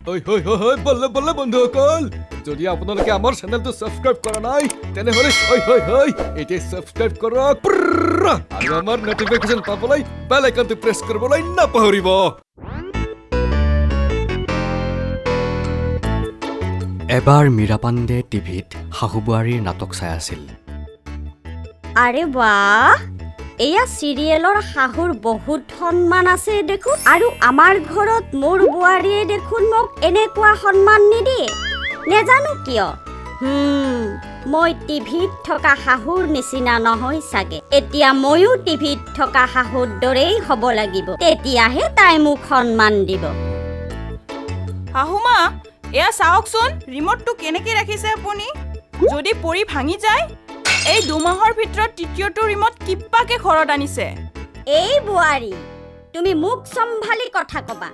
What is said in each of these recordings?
হয় হয় হয় বল্লে বল্লে বন্ধুসকল যদি আপোনালোকে আমাৰ চেনেলটো সাবস্ক্ৰাইব কৰা নাই তেনেহলে হয় হয় হয় এতিয়া সাবস্ক্ৰাইব কৰক আৰু আমাৰ নটিফিকেশন পাবলৈ বেল আইকনটো প্ৰেছ কৰিবলৈ নাপাহৰিব এবাৰ মীৰা পাণ্ডে টিভিত শাহুবুৱাৰীৰ নাটক চাই আছিল আৰে বাহ এয়া সিৰিয়েলৰ শাহুৰ বহুত সন্মান আছে দেখোন আৰু আমাৰ ঘৰত মোৰ বুৱাৰীয়ে দেখোন মোক এনেকুৱা সন্মান নিদিয়ে নেজানো কিয় মই টিভিত থকা শাহুৰ নিচিনা নহয় চাগে এতিয়া ময়ো টিভিত থকা শাহুৰ দৰেই হ'ব লাগিব তেতিয়াহে তাই মোক সন্মান দিব শাহুমা এয়া চাওকচোন ৰিমোটটো কেনেকৈ ৰাখিছে আপুনি যদি পৰি ভাঙি যায় এই 2 মাহৰ ভিতৰত তৃতীয়টো ৰিমোট কিপাকে ঘৰত আনিছে এই বুৱাৰী তুমি মোক সম্ভালি কথা কবা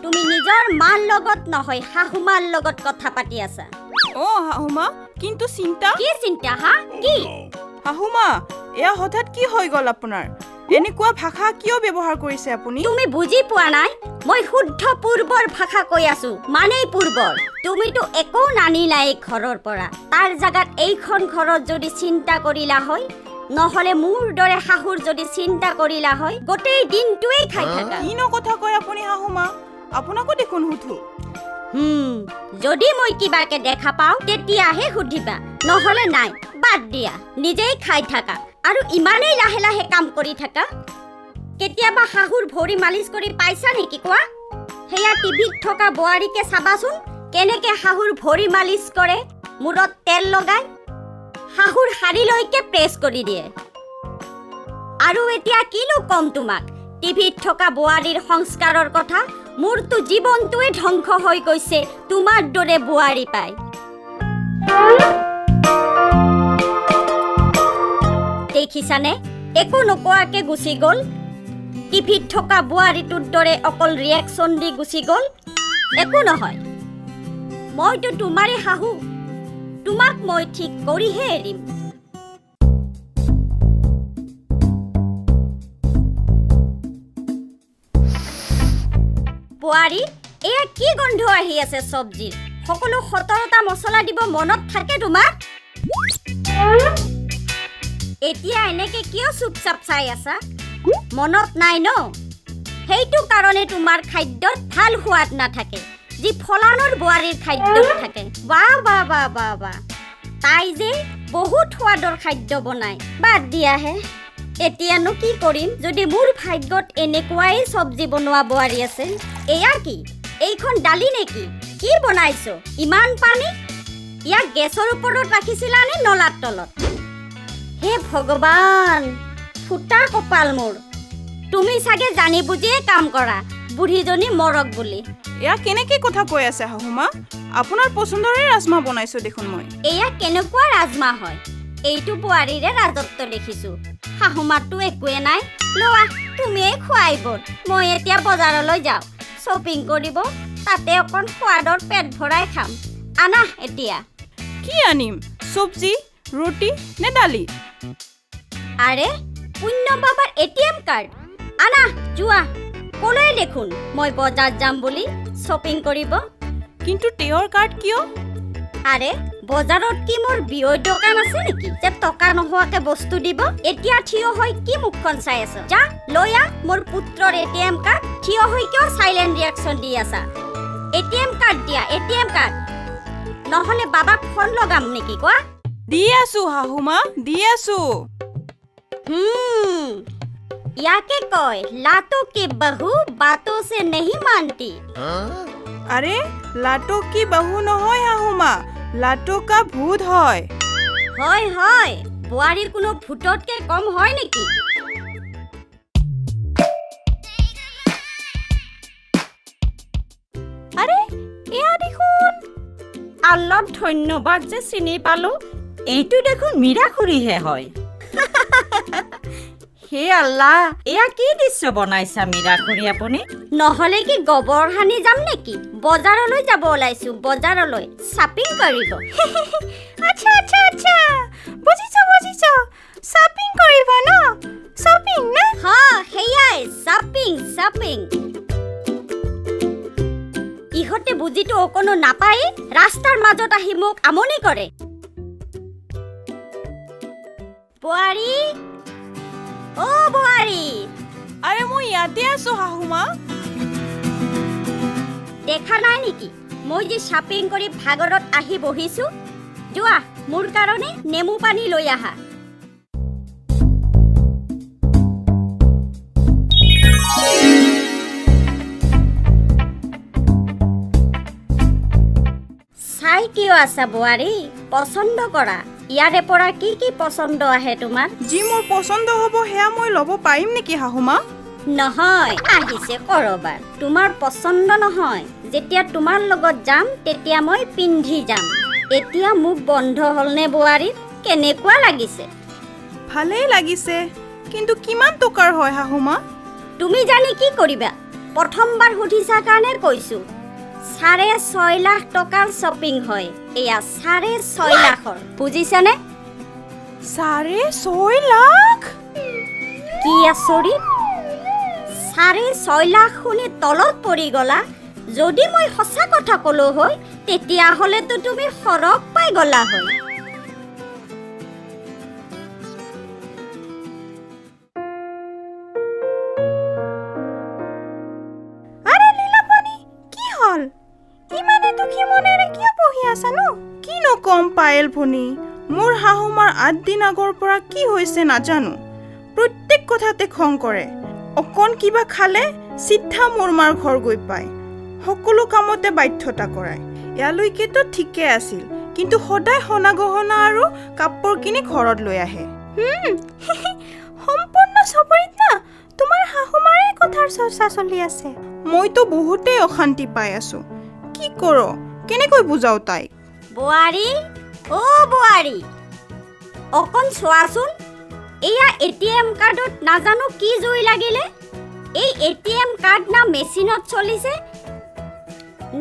তুমি নিজৰ মাৰ লগত নহয় শাহুমাৰ লগত কথা পাতি আছা শাহুমা কিন্তু চিন্তা কি চিন্তা হা কি শাহুমা এয়া হঠাৎ কি হৈ গ'ল আপোনাৰ এনেকুৱা ভাষা কিয় ব্যৱহাৰ কৰিছে আপুনি তুমি বুজি পোৱা নাই মই শুদ্ধ পূৰ্বৰ ভাষা কৈ আছো মানে পূৰ্বৰ তুমিতো একো নানিলাই ঘৰৰ পৰা তাৰ জাগাত এইখন ঘৰত যদি চিন্তা কৰিলা হয় নহলে মোৰ দৰে শাহুৰ যদি চিন্তা কৰিলা হয় গোটেই দিনটোৱে খাই থাকা কিনো কথা কয় আপুনি শাহুমা আপোনাকো দেখোন সুধো যদি মই কিবাকে দেখা পাওঁ তেতিয়াহে সুধিবা নহলে নাই বাদ দিয়া নিজেই খাই থাকা আৰু ইমানেই লাহে লাহে কাম কৰি থাকা কেতিয়াবা শাহুৰ ভৰি মালিচ কৰি পাইছা নেকি কোৱা হেয়া টিভিত থকা বুৱাৰীকে চাবাচোন কেনেকে শাহুৰ ভৰি মালিচ কৰে মূৰত তেল লগাই শাহুৰ শাৰীলৈকে প্ৰেছ কৰি দিয়ে আৰু এতিয়া কিনো কম তোমাক টিভিত থকা বুৱাৰীৰ সংস্কাৰৰ কথা মোৰতো জীৱনটোৱে ধ্বংস হৈ গৈছে তোমাৰ দৰে বুৱাৰী পাই দেখিছানে একো নোকোৱাকে গুচি গ'ল টিভিত থকা বুৱাৰীটোৰ দৰে অকল ৰিয়েকশ্যন দি গুচি গ'ল একো নহয় মইতো তোমাৰে শাহু তোমাক মই ঠিক কৰিহে এৰিম বুৱাৰী এয়া কি গন্ধ আহি আছে চব্জিৰ সকলো 17টা মছলা দিব মনত থাকে তোমাৰ এতিয়া এনেকে কিয় চুপচাপ চাই আছা মনত নাই ন সেইটো কাৰণে তোমাৰ খাদ্যত ভাল সোৱাদ নাথাকে যি ফলানৰ বুৱাৰীৰ খাদ্যত থাকে বাহ বাহ বাহ বাহ বাহ তাই যে বহুত সোৱাদৰ খাদ্য বনায় বাদ দিয়াহে এতিয়ানো কি কৰিম যদি মোৰ ভাগ্যত এনেকুৱাই চব্জি বনোৱা বুৱাৰী আছে এয়া কি এইখন ডালি নেকি কি বনাইছো ইমান পানী ইয়াক গেছৰ ওপৰত ৰাখিছিলা নে নলাৰ তলত হে ভগৱান ফুটা কপাল মোৰ তুমি চাগে জানি বুজিয়ে কাম কৰা বুঢ়ীজনী মৰক বুলি এয়া কেনেকৈ কথা কৈ আছে শাহুমা আপোনাৰ পছন্দৰে ৰাজমা বনাইছো দেখোন মই এয়া কেনেকুৱা ৰাজমা হয় এইটো বুৱাৰীৰে ৰাজত্ব দেখিছো শাহুমাৰটো একোৱে নাই লোৱা তুমিয়ে খুৱাইব মই এতিয়া বজাৰলৈ যাওঁ শ্বপিং কৰিব তাতে অকণ সোৱাদৰ পেট ভৰাই খাম আনা এতিয়া কি আনিম চব্জি ৰুটি নে দালি আৰে পুণ্য বাবাৰ এটিএম কাৰ্ড আনা যোৱা ক'লৈ দেখোন মই বজাৰ যাম বুলি শ্বপিং কৰিব কিন্তু তেওঁৰ কাৰ্ড কিয় আৰে বজাৰত কি মোৰ বিয়ৰ দোকান আছে নেকি যে টকা নোহোৱাকে বস্তু দিব এতিয়া থিয় হৈ কি মুখখন চাই আছ যা লৈ আহ মোৰ পুত্ৰৰ এটিএম কাৰ্ড থিয় হৈ কিয় সাইলেন্ট ৰিয়াকশ্যন দি আছা এটিএম কাৰ্ড দিয়া এটিএম কাৰ্ড নহলে বাবাক ফোন লগাম নেকি কোৱা দি আছো শাহুমা দি আছো ইয়াকে কয় লাটো কি বহু বাতো সে नहीं मानती আৰে লাটো কি বহু নহয় শাহুমা লাটো কা ভূত হয় হয় হয় বুৱাৰীৰ কোনো ভূততকে কম হয় নেকি আৰে এয়া দেখোন আল্লাহ ধন্যবাদ যে চিনি পালো এইটো দেখোন মীৰা খুৰীহে হয় হে আল্লাহ এয়া কি দৃশ্য বনাইছা মীৰা খুৰী আপুনি নহলে কি গোবৰ হানি যাম নেকি বজাৰলৈ যাব ওলাইছো বজাৰলৈ শ্বপিং কৰিব আচ্ছা আচ্ছা আচ্ছা বুজিছো শ্বপিং কৰিব ন শ্বপিং না হা হেয়াই শ্বপিং ইহঁতে বুজিটো অকণো নাপায় ৰাস্তাৰ মাজত আহি মোক আমনি কৰে বোৱাৰী অ বোৱাৰী আৰে মই ইয়াতে আছো শাহুমা দেখা নাই নেকি মই যে শ্বপিং কৰি ভাগৰত আহি বহিছো যোৱা মোৰ কাৰণে নেমু পানী লৈ আহা চাই কিয় আছা বোৱাৰী পচন্দ কৰা ইয়াৰে পৰা কি কি পচন্দ আহে তোমাৰ যি মোৰ পচন্দ হ'ব সেয়া মই ল'ব পাৰিম নেকি শাহুমা নহয় আহিছে কৰবাৰ তোমাৰ পচন্দ নহয় যেতিয়া তোমাৰ লগত যাম তেতিয়া মই পিন্ধি যাম এতিয়া মোক বন্ধ হ'লনে বোৱাৰী কেনেকুৱা লাগিছে ভালেই লাগিছে কিন্তু কিমান টকাৰ হয় শাহুমা তুমি জানি কি কৰিবা প্ৰথমবাৰ সুধিছা কাৰণে কৈছো 6.5 লাখ টকাৰ শ্বপিং হয় এয়া 6.5 লাখৰ বুজিছানে 6.5 লাখ কি আচৰিত 6.5 লাখ শুনি তলত পৰি গলা যদি মই সঁচা কথা ক'লো হয় তেতিয়াহ'লেতো তুমি সৰগ পাই গলা হয় আৰে লীলাপানী কি হ'ল ইমানে দুখী মনেৰে কিয় বহি আছা নো কি নকম পায়েল ভনী মোৰ শাহুমাৰ 8 দিন আগৰ পৰা কি হৈছে নাজানো প্ৰত্যেক কথাতে খং কৰে অকণ কিবা খালে চিধা মোৰ মাৰ ঘৰ গৈ পায় সকলো কামতে বাধ্যতা কৰায় ইয়ালৈকেতো ঠিকে আছিল কিন্তু সদায় সোণা গহনা আৰু কাপোৰ কিনি ঘৰত লৈ আহে সম্পূৰ্ণ চবৰিত না তোমাৰ শাহুমাৰে কথাৰ চৰ্চা চলি আছে মইতো বহুতেই অশান্তি পাই আছো কি কৰো কেনেকৈ বুজাও তাইক বোৱাৰী অ বোৱাৰী অকণ চোৱাচোন এয়া এটিএম কাৰ্ডত নাজানো কি জুই লাগিলে এই এটিএম কাৰ্ড না মেচিনত চলিছে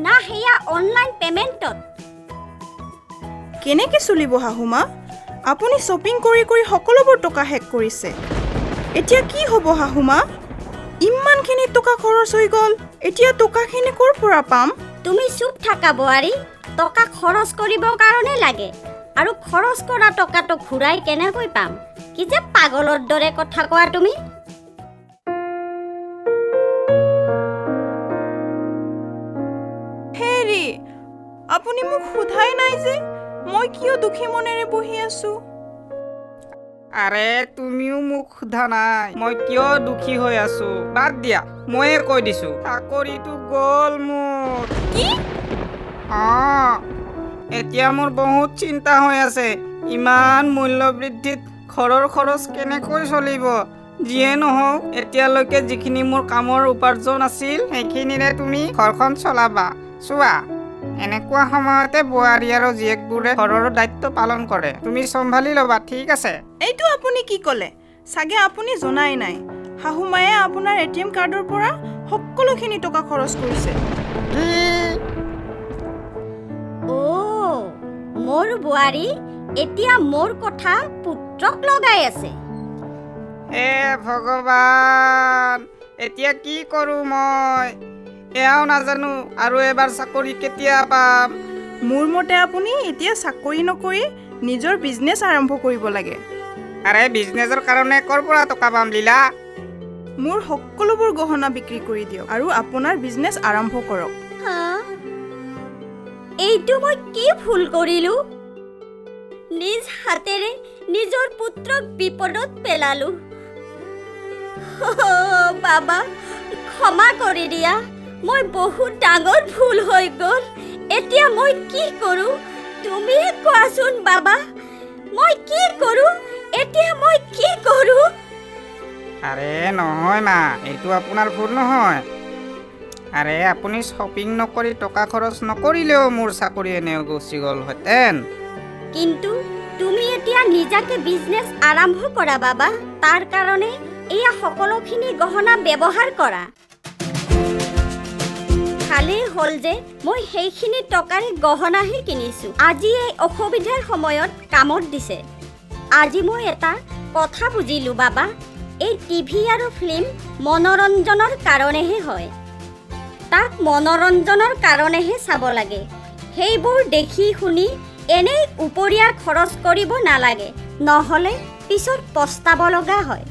না হেয়া অনলাইন পেমেণ্টত কেনেকৈ চলিব শাহুমা আপুনি শ্বপিং কৰি কৰি সকলোবোৰ টকা শেষ কৰিছে এতিয়া কি হ'ব শাহুমা ইমানখিনি টকা খৰচ হৈ গ'ল এতিয়া টকাখিনি ক'ৰ পৰা পাম তুমি চুপ থাকা বোৱাৰী টকা খৰচ কৰিবৰ কাৰণে লাগে আৰু খৰচ কৰা টকাটো ঘূৰাই কেনেকৈ পাম কি যে পাগলৰ দৰে কথা কোৱা তুমি হেৰি আপুনি মোক সোধাই নাই যে মই কিয় দুখী মনেৰে বহি আছো আৰে তুমিও মোক সোধা নাই মই কিয় দুখী হৈ আছো বাদ দিয়া ময়ে কৈ দিছো চাকৰিটো গ'ল মোৰ কি এতিয়া মোৰ বহুত চিন্তা হৈ আছে ইমান মূল্য বৃদ্ধিত ঘৰৰ খৰচ কেনেকৈ চলিব যিয়ে নহওক এতিয়ালৈকে যিখিনি মোৰ কামৰ উপাৰ্জন আছিল সেইখিনিৰে তুমি ঘৰখন চলাবা চোৱা এনেকুৱা সময়তে বোৱাৰী আৰু জীয়েকবোৰে ঘৰৰ দায়িত্ব পালন কৰে তুমি চম্ভালি ল'বা ঠিক আছে এইটো আপুনি কি ক'লে চাগে আপুনি জনাই নাই শাহুমায়ে আপোনাৰ এটিএম কাৰ্ডৰ পৰা সকলোখিনি টকা খৰচ কৰিছে অ' মোৰ বোৱাৰী এতিয়া মোৰ কথা পুত্ৰক লগাই আছে হে ভগৱান এতিয়া কি কৰোঁ মই এয়াও নাজানো আৰু এবাৰ চাকৰি কেতিয়া পাম মোৰ মতে আপুনি এতিয়া চাকৰি নকৰি নিজৰ বিজনেছ আৰম্ভ কৰিব লাগে আৰে বিজনেছৰ কাৰণে ক'ৰ পৰা টকা পাম লীলা মোৰ সকলোবোৰ গহনা বিক্ৰী কৰি দিয়ক আৰু আপোনাৰ বিজনেছ আৰম্ভ কৰক হা? এইটো মই কি ভুল কৰিলো নিজ হাতেৰে নিজৰ পুত্ৰক বিপদত পেলালো বাবা ক্ষমা কৰি দিয়া মই বহুত ডাঙৰ ভুল হৈ গ'ল এতিয়া মই কি কৰোঁ তুমিয়ে কোৱাচোন বাবা মই কি কৰোঁ এতিয়া মই কি কৰোঁ আৰে নহয় মা এইটো আপোনাৰ ভুল নহয় আৰে আপুনি শ্বপিং নকৰি টকা খৰচ নকৰিলেও মোৰ চাকৰি এনেও গুচি গ'লহেঁতেন কিন্তু তুমি এতিয়া নিজাকে বিজনেছ আৰম্ভ কৰা বাবা তাৰ কাৰণে এয়া সকলোখিনি গহনা ব্যৱহাৰ কৰা খালি হ'ল যে মই সেইখিনি টকাৰে গহনাহে কিনিছোঁ আজি এই অসুবিধাৰ সময়ত কামত দিছে আজি মই এটা কথা বুজিলোঁ বাবা এই টিভি আৰু ফিল্ম মনোৰঞ্জনৰ কাৰণেহে হয় তাক মনোৰঞ্জনৰ কাৰণেহে চাব লাগে সেইবোৰ দেখি শুনি এনেই উপৰিয়া খৰচ কৰিব নালাগে নহ'লে পিছত পস্তাব লগা হয়